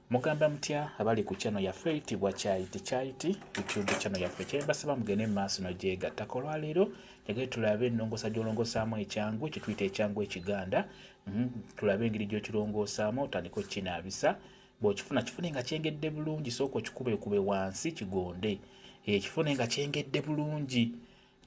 Mugamba mutya abali ku channel yaffe eyitibwa Kyaiti YouTube channel yaffe kyembasaba mugende maaso n'ogyegatta olwaleero njagala tulabe ennongoosa gy'olongoosaamu ekyangwe kye tuyita ekyangwe ekiganda. Tulabe engeri gy'okirongoosamu otandika okukinaabisa. Bw'okifuna kifune nga kyengedde bulungi, sooka okikube wansi kigonde. Kifune nga kyengedde bulungi,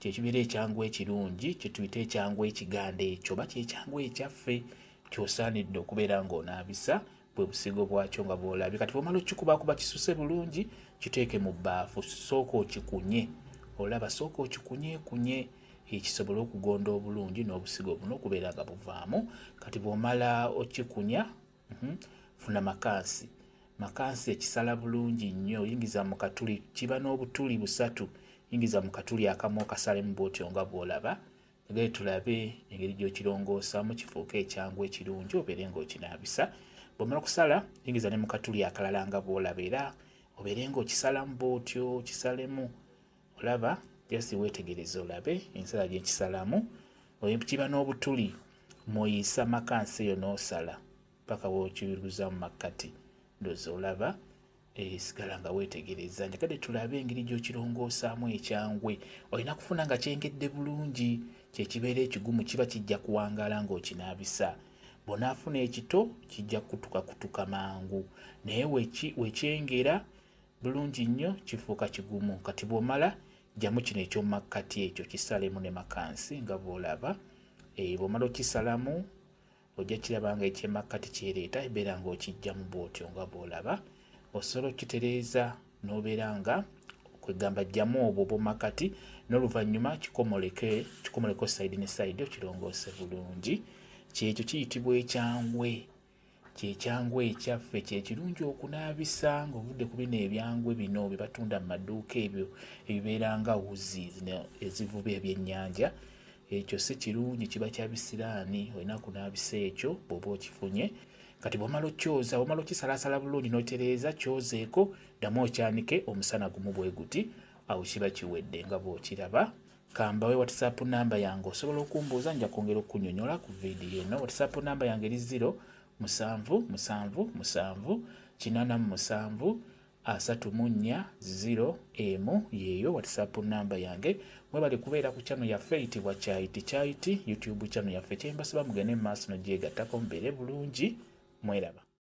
kyekibeera ekyangwe ekirungi kye tuyita ekyangwe ekiganda. Ekyo oba kyekyangwe ekyaffe ky'osaanidde okubeera ng'onaabisa bwe busigo bwakyo nga bw'olabye. Kati bw'omala okikubakuba kisuse bulungi, kiteeke mu bbaafu, sooka okikunye. Olaba sooka okikunyeekunye kisobole okugonda obulungi n'obusigo buno okubeera nga buvaamu. Kati bw'omala okikunya, funa makansi. Makansi ekisala bulungi nnyo, yingiza mu katuli, kiba n'obutuli 3, yingiza mu katuli akamu okasalemu bw'otyo nga bw'olaba. Engeri tulabe engeri gy'okirongoosamu kifuuke ekyangwe ekirungi obeere ng'okinaabisa. Bw'omala kusala yingiza ne mu katuli akalala nga bw'olaba era obeere ng'okisalamu bw'otyo, kisalemu. Olaba just weetegereze olabe ensala gye nkisalamu. Kiba n'obutuli mw'oyiisa makansi eyo n'osala paka bw'okiruza mu makkati. Ndowooza olaba, sigala nga weetegereza. Njagadde tulabe engeri gy'okirongoosaamu ekyangwe. Olina kufuna nga kyengedde bulungi, kyekibeera ekigumu kiba kijja kuwangaala ng'okinaabisa. Bw'onaafuna ekito kijja kutuka mangu, naye wekyengera bulungi nnyo kifuuka kigumu. Kati bw'omala jjamu kino eky'omumakkati ekyo kisalemu ne makansi nga bw'olaba. Bw'omala okisalamu ojja kiraba nga eky'emakkati kyereeta ebeera ng'okijjamu bw'otyo nga bw'olaba. Osobola okitereeza n'obeera nga kwegamba jjamu obwo obw'omumakkati n'oluvannyuma kikomoleko sayidi ne sayidi okirongoose bulungi. Kyekyo kiyitibwa ekyangwe. Kyekyangwe ekyaffe kyekirungi okunaabisa ng'ovudde ku bino ebyangwe bino bye batunda mu maduuka ebyo ebibeera nga wuzi ezivuba ebyennyanja. Ekyo si kirungi, kiba kya bisiraani, olina kunaabisa ekyo bw'oba okifunye. Kati bw'omala okyoza, bw'omala okisalaasala bulungi n'otereeza, kyozeeko, ddamu okyanike omusana gumu bwe guti, awo kiba kiwedde nga bw'okiraba. Kambawe WhatsApp namba yange osobola okumbuuza, nja kwongera okunnyonnyola ku vidiyo eno. WhatsApp namba yange eri 07778734 yeeyo WhatsApp namba yange. Mwebale kubeera ku channel yaffe eyitibwa Kyaiti YouTube channel yaffe. Kyembasaba mugende mu maaso n'ogyegattako mubeere bulungi. Mweraba.